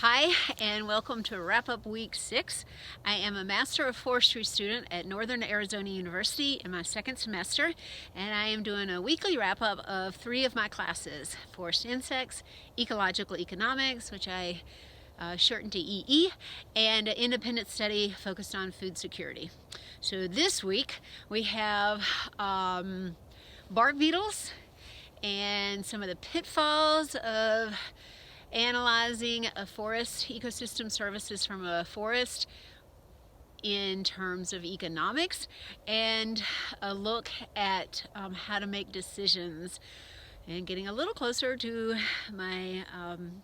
Hi, and welcome to Wrap Up Week 6. I am a Master of Forestry student at Northern Arizona University in my second semester, and I am doing a weekly wrap up of 3 of my classes: Forest Insects, Ecological Economics, which I shorten to EE, and an independent study focused on food security. So this week we have bark beetles and some of the pitfalls of analyzing a forest ecosystem services from a forest in terms of economics, and a look at how to make decisions, and getting a little closer to my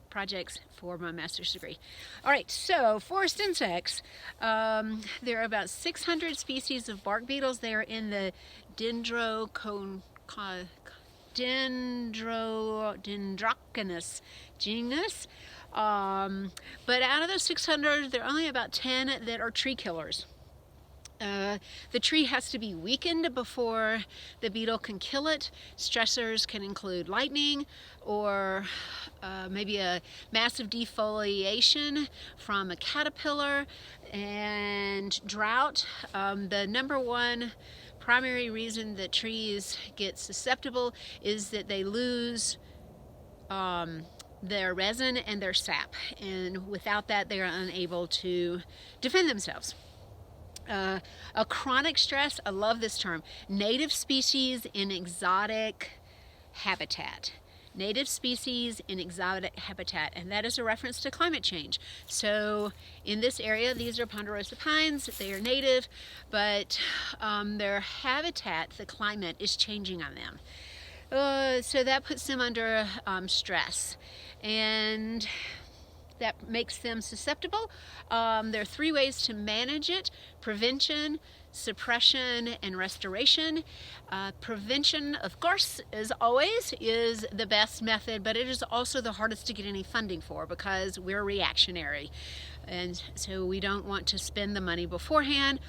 projects for my master's degree. All right, so forest insects. There are about 600 species of bark beetles. They are in the Dendroconus genus. But out of those 600, there are only about 10 that are tree killers. The tree has to be weakened before the beetle can kill it. Stressors can include lightning, or maybe a massive defoliation from a caterpillar, and drought. The number one primary reason that trees get susceptible is that they lose their resin and their sap, and without that they are unable to defend themselves. A chronic stress, I love this term, native species in exotic habitat. Native species in exotic habitat, and that is a reference to climate change. So in this area, these are Ponderosa pines. They are native, but their habitat, the climate, is changing on them. So that puts them under stress, and that makes them susceptible. There are 3 ways to manage it: prevention, suppression, and restoration. Prevention, of course, as always, is the best method, but it is also the hardest to get any funding for because we're reactionary. And so we don't want to spend the money beforehand.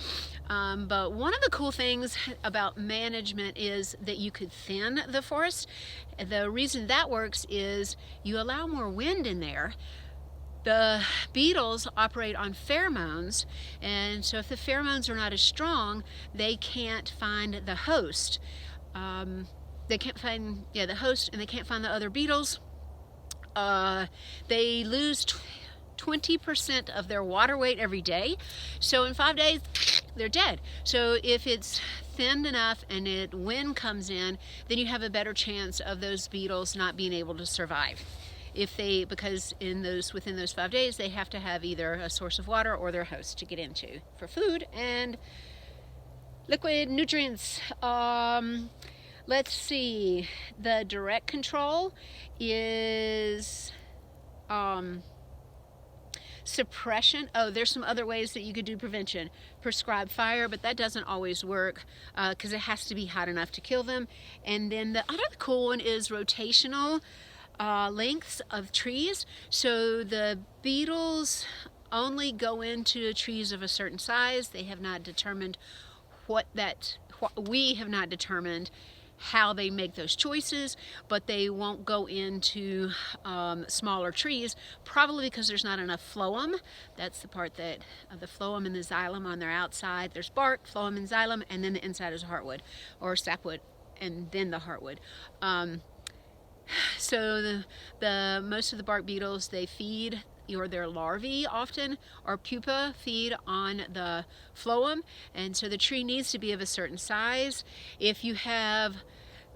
But one of the cool things about management is that you could thin the forest. The reason that works is you allow more wind in there. The beetles operate on pheromones, and so if the pheromones are not as strong, they can't find the host. They can't find the host, and they can't find the other beetles. They lose 20% of their water weight every day, so in 5 days they're dead. So if it's thinned enough and wind comes in, then you have a better chance of those beetles not being able to survive. Because within those 5 days, they have to have either a source of water or their host to get into for food and liquid nutrients. Let's see. The direct control is suppression. Oh, there's some other ways that you could do prevention. Prescribe fire, but that doesn't always work because it has to be hot enough to kill them. And then the other cool one is rotational lengths of trees. So the beetles only go into trees of a certain size. They have not determined we have not determined how they make those choices, but they won't go into smaller trees, probably because there's not enough phloem. That's the part that the phloem and the xylem on their outside. There's bark, phloem, and xylem, and then the inside is heartwood or sapwood, and then the heartwood. So the most of the bark beetles, they feed, or their larvae often, or pupa, feed on the phloem, and so the tree needs to be of a certain size. If you have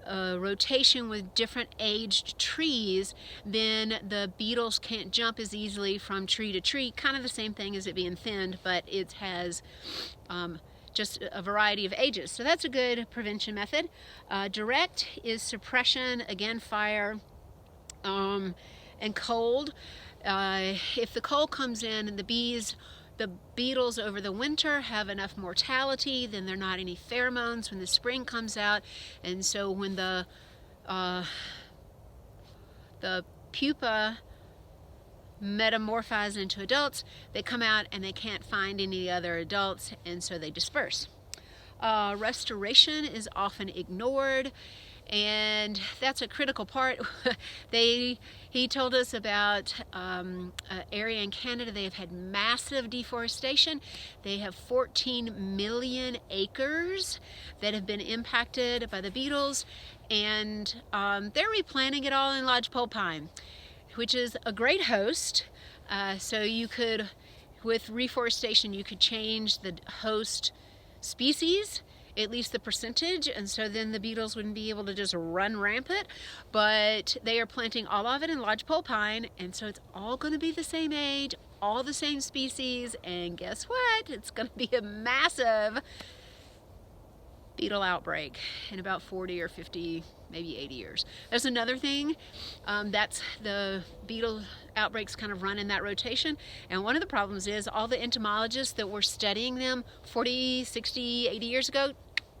a rotation with different aged trees, then the beetles can't jump as easily from tree to tree. Kind of the same thing as it being thinned, but it has just a variety of ages. So that's a good prevention method. Direct is suppression, again fire, and cold. If the cold comes in and the beetles over the winter have enough mortality, then there are not any pheromones when the spring comes out, and so when the pupa metamorphose into adults, they come out and they can't find any other adults, and so they disperse. Restoration is often ignored, And that's a critical part. He told us about an area in Canada. They have had massive deforestation. They have 14 million acres that have been impacted by the beetles, and they're replanting it all in lodgepole pine, which is a great host. So you could, with reforestation, you could change the host species, at least the percentage, and so then the beetles wouldn't be able to just run rampant. But they are planting all of it in lodgepole pine, and so it's all going to be the same age, all the same species, and guess what? It's going to be a massive beetle outbreak in about 40 or 50, maybe 80 years. There's another thing, that's the beetle outbreaks kind of run in that rotation, and one of the problems is all the entomologists that were studying them 40, 60, 80 years ago,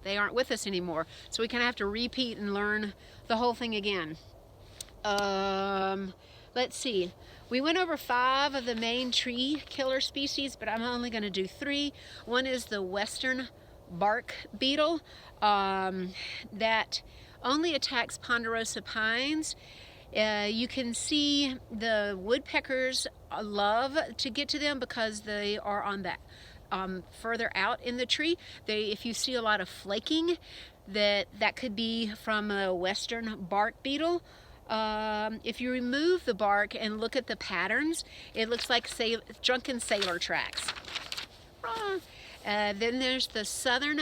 they aren't with us anymore. So we kind of have to repeat and learn the whole thing again. Let's see. We went over 5 of the main tree killer species, but I'm only going to do 3. One is the western bark beetle that only attacks Ponderosa pines. You can see the woodpeckers love to get to them because they are on that further out in the tree. If you see a lot of flaking, that could be from a western bark beetle. If you remove the bark and look at the patterns, it looks like drunken sailor tracks. Then there's the southern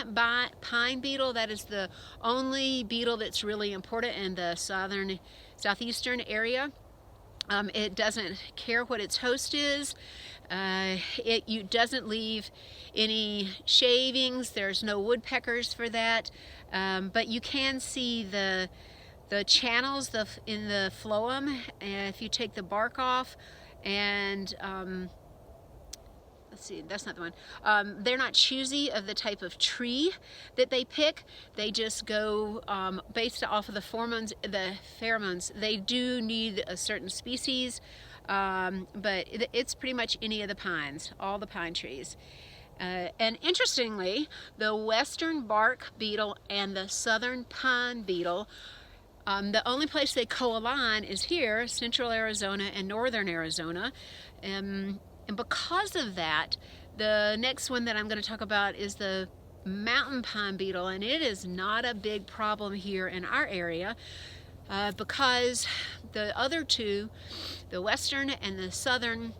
pine beetle. That is the only beetle that's really important in the southeastern area. It doesn't care what its host is. It doesn't leave any shavings. There's no woodpeckers for that. But you can see the channels in the phloem. If you take the bark off, and let's see, that's not the one. They're not choosy of the type of tree that they pick. They just go based off of the pheromones. They do need a certain species, but it's pretty much any of the pines, all the pine trees. And interestingly, the western bark beetle and the southern pine beetle, the only place they co-align is here, central Arizona and northern Arizona. And because of that, the next one that I'm going to talk about is the mountain pine beetle, and it is not a big problem here in our area because the other two, the western and the southern,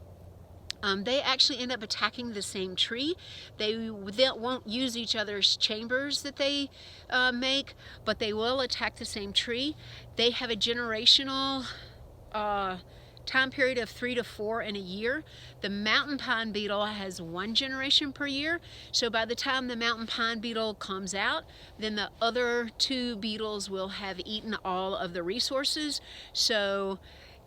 they actually end up attacking the same tree. They won't use each other's chambers that they make, but they will attack the same tree. They have a generational time period of 3 to 4 in a year. The mountain pine beetle has 1 generation per year, so by the time the mountain pine beetle comes out, then the other 2 beetles will have eaten all of the resources. So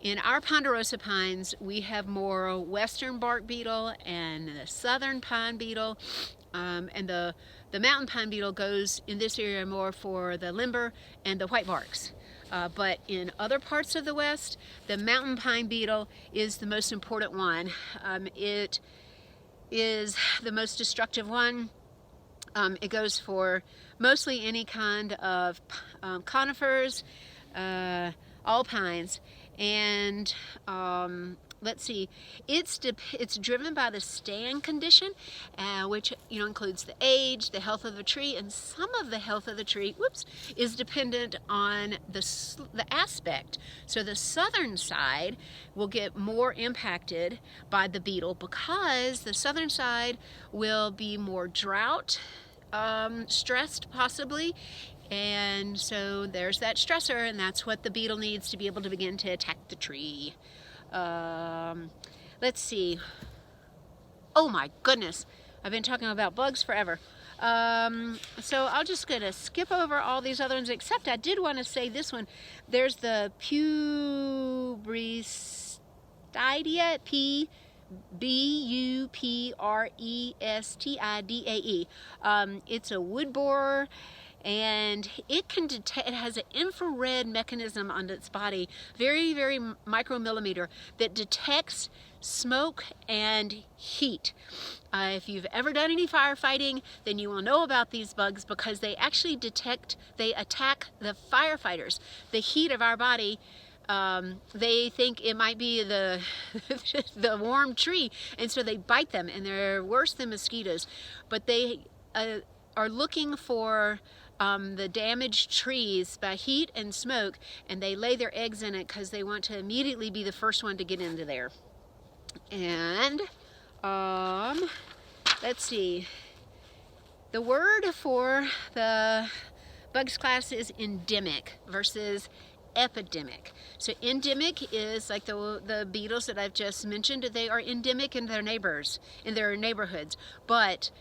in our Ponderosa pines, we have more western bark beetle and the southern pine beetle, and the mountain pine beetle goes in this area more for the limber and the white barks. But in other parts of the West, the mountain pine beetle is the most important one. It is the most destructive one. It goes for mostly any kind of conifers, all pines, and let's see, it's driven by the stand condition, which includes the age, the health of the tree, and some of the health of the tree, is dependent on the aspect. So the southern side will get more impacted by the beetle because the southern side will be more drought stressed possibly. And so there's that stressor, and that's what the beetle needs to be able to begin to attack the tree. Let's see. Oh my goodness, I've been talking about bugs forever. So I'll just gonna skip over all these other ones, except I did want to say this one. There's the Buprestidae, Buprestidae. It's a wood borer, and it can detect, it has an infrared mechanism on its body, very, very micromillimeter, that detects smoke and heat. If you've ever done any firefighting, then you will know about these bugs, because they actually they attack the firefighters. The heat of our body, they think it might be the the warm tree, and so they bite them, and they're worse than mosquitoes. But they are looking for the damaged trees by heat and smoke, and they lay their eggs in it because they want to immediately be the first one to get into there. And let's see, the word for the bugs class is endemic versus epidemic. So endemic is like the beetles that I've just mentioned. They are endemic in their neighborhoods, but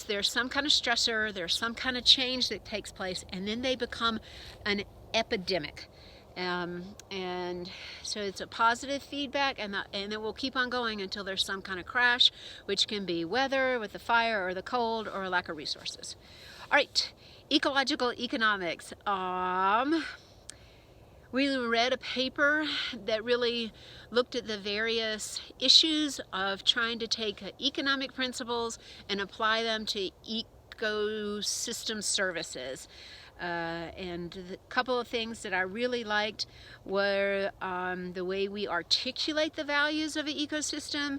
there's some kind of stressor, there's some kind of change that takes place, and then they become an epidemic. And so it's a positive feedback, and it will keep on going until there's some kind of crash, which can be weather with the fire or the cold or a lack of resources. All right, ecological economics. We read a paper that really looked at the various issues of trying to take economic principles and apply them to ecosystem services. And the couple of things that I really liked were the way we articulate the values of an ecosystem.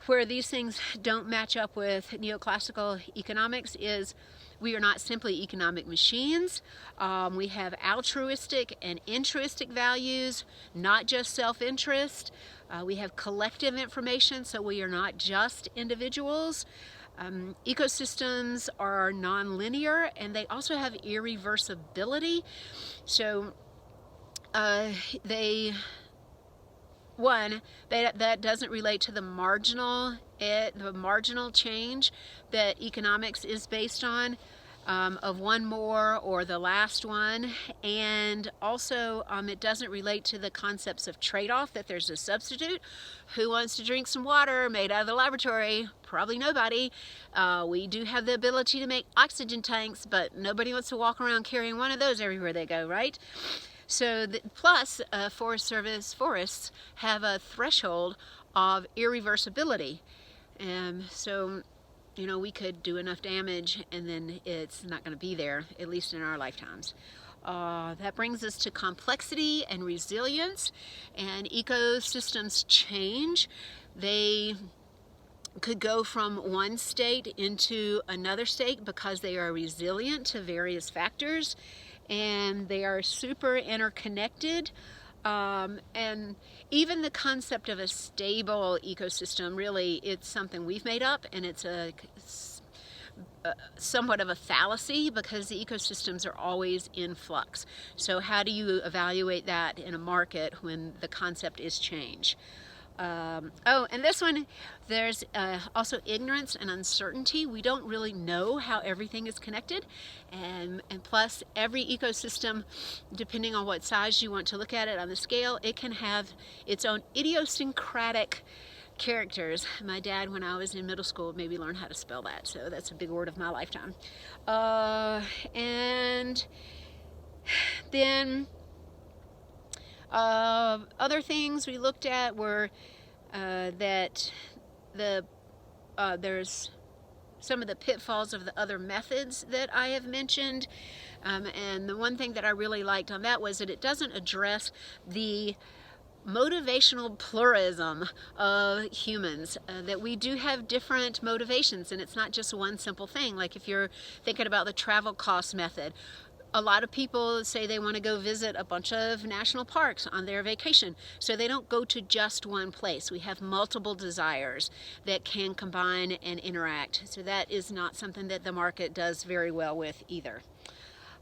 Where these things don't match up with neoclassical economics is we are not simply economic machines. We have altruistic and intruistic values, not just self-interest. We have collective information, so we are not just individuals. Ecosystems are non-linear, and they also have irreversibility. So that doesn't relate to the marginal change that economics is based on, of one more or the last one, and also it doesn't relate to the concepts of trade-off, that there's a substitute. Who wants to drink some water made out of the laboratory? Probably nobody. We do have the ability to make oxygen tanks, but nobody wants to walk around carrying one of those everywhere they go, right? So plus Forest Service forests have a threshold of irreversibility, and so we could do enough damage and then it's not going to be there, at least in our lifetimes. That brings us to complexity and resilience. And ecosystems change. They could go from one state into another state because they are resilient to various factors, and they are super interconnected. And even the concept of a stable ecosystem, really, it's something we've made up, and it's somewhat of a fallacy, because the ecosystems are always in flux. So how do you evaluate that in a market when the concept is change? And this one, there's also ignorance and uncertainty. We don't really know how everything is connected, and plus every ecosystem, depending on what size you want to look at it on the scale, it can have its own idiosyncratic characters. My dad, when I was in middle school, made me learn how to spell that, so that's a big word of my lifetime. And then other things we looked at were that there's some of the pitfalls of the other methods that I have mentioned, and the one thing that I really liked on that was that it doesn't address the motivational pluralism of humans, that we do have different motivations, and it's not just one simple thing. Like if you're thinking about the travel cost method, a lot of people say they want to go visit a bunch of national parks on their vacation, so they don't go to just one place. We have multiple desires that can combine and interact, so that is not something that the market does very well with either.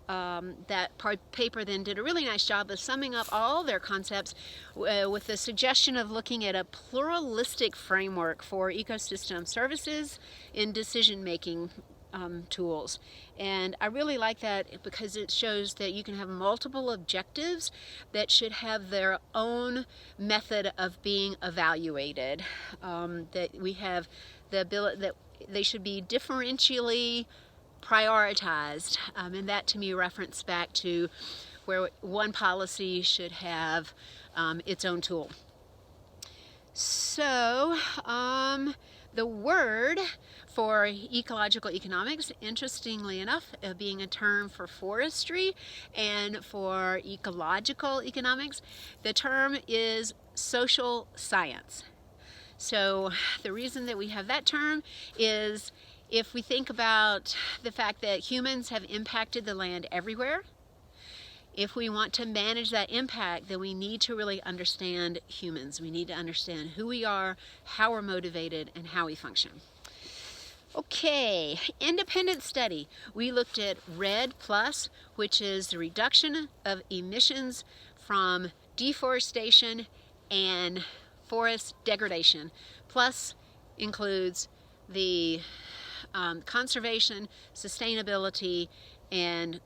That paper then did a really nice job of summing up all their concepts with the suggestion of looking at a pluralistic framework for ecosystem services in decision-making tools. And I really like that because it shows that you can have multiple objectives that should have their own method of being evaluated. That we have the ability that they should be differentially prioritized, and that to me reference back to where one policy should have its own tool. So the word for ecological economics, interestingly enough, being a term for forestry and for ecological economics, the term is social science. So the reason that we have that term is if we think about the fact that humans have impacted the land everywhere, if we want to manage that impact, then we need to really understand humans. We need to understand who we are, how we're motivated, and how we function. Okay, independent study. We looked at REDD+, which is the reduction of emissions from deforestation and forest degradation. Plus includes the conservation, sustainability, and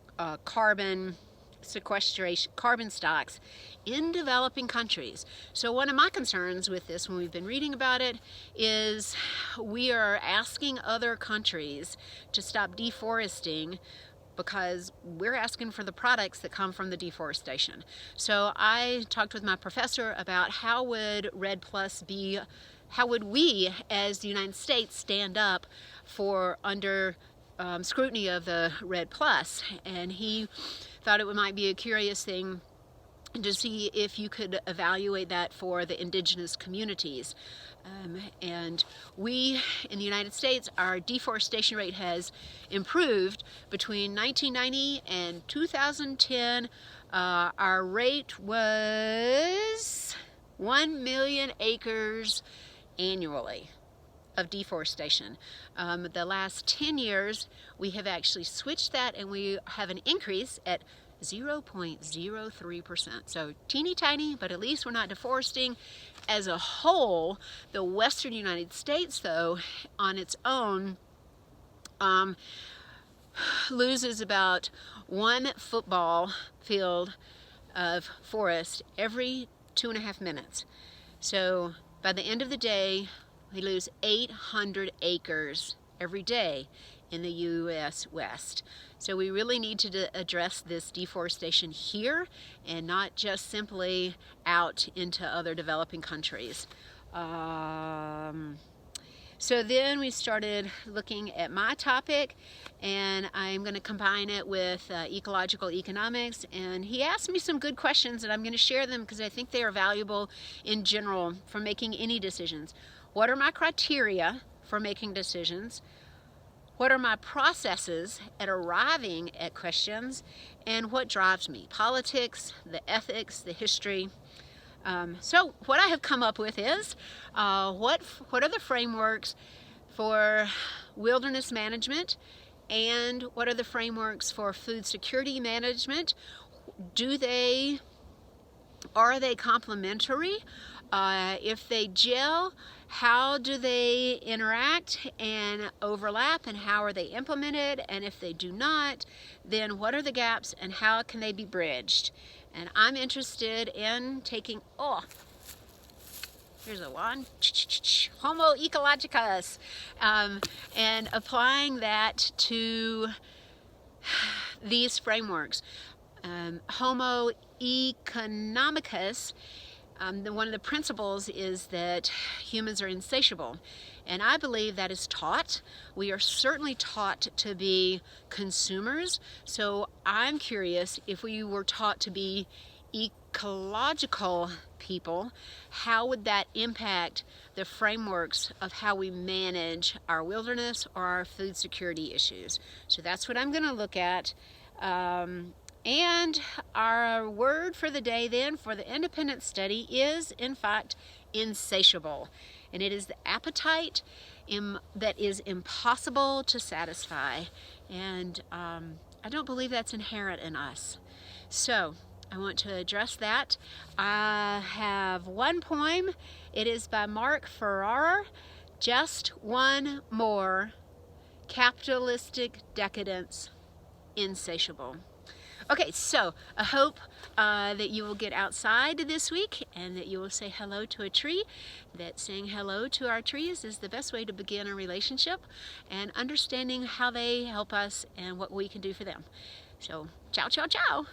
carbon sequestration, carbon stocks in developing countries. So one of my concerns with this when we've been reading about it is we are asking other countries to stop deforesting because we're asking for the products that come from the deforestation. So I talked with my professor about how would REDD+ be, how would we as the United States stand up for under scrutiny of the REDD+, and he thought it might be a curious thing to see if you could evaluate that for the indigenous communities. And we in the United States, our deforestation rate has improved between 1990 and 2010. Our rate was 1 million acres annually of deforestation. The last 10 years, we have actually switched that, and we have an increase at 0.03%. So teeny tiny, but at least we're not deforesting. As a whole, the western United States, though, on its own, loses about 1 football field of forest every 2.5 minutes. So by the end of the day, we lose 800 acres every day in the U.S. West. So we really need to address this deforestation here and not just simply out into other developing countries. So then we started looking at my topic, and I'm going to combine it with ecological economics, and he asked me some good questions, and I'm going to share them because I think they are valuable in general for making any decisions. What are my criteria for making decisions? What are my processes at arriving at questions? And what drives me? Politics, the ethics, the history. So what I have come up with is what are the frameworks for wilderness management, and what are the frameworks for food security management? Are they complementary? If they gel, how do they interact and overlap, and how are they implemented? And if they do not, then what are the gaps and how can they be bridged? And I'm interested in taking, here's a one, Homo ecologicus, and applying that to these frameworks. Homo economicus, one of the principles is that humans are insatiable, and I believe that is taught. We are certainly taught to be consumers, so I'm curious, if we were taught to be ecological people, how would that impact the frameworks of how we manage our wilderness or our food security issues? So that's what I'm going to look at. And our word for the day then for the independent study is, in fact, insatiable. And it is the appetite that is impossible to satisfy. And I don't believe that's inherent in us. So I want to address that. I have one poem. It is by Mark Ferrara, Just One More, Capitalistic Decadence, Insatiable. Okay, so I hope that you will get outside this week and that you will say hello to a tree, that saying hello to our trees is the best way to begin a relationship and understanding how they help us and what we can do for them. So, ciao, ciao, ciao.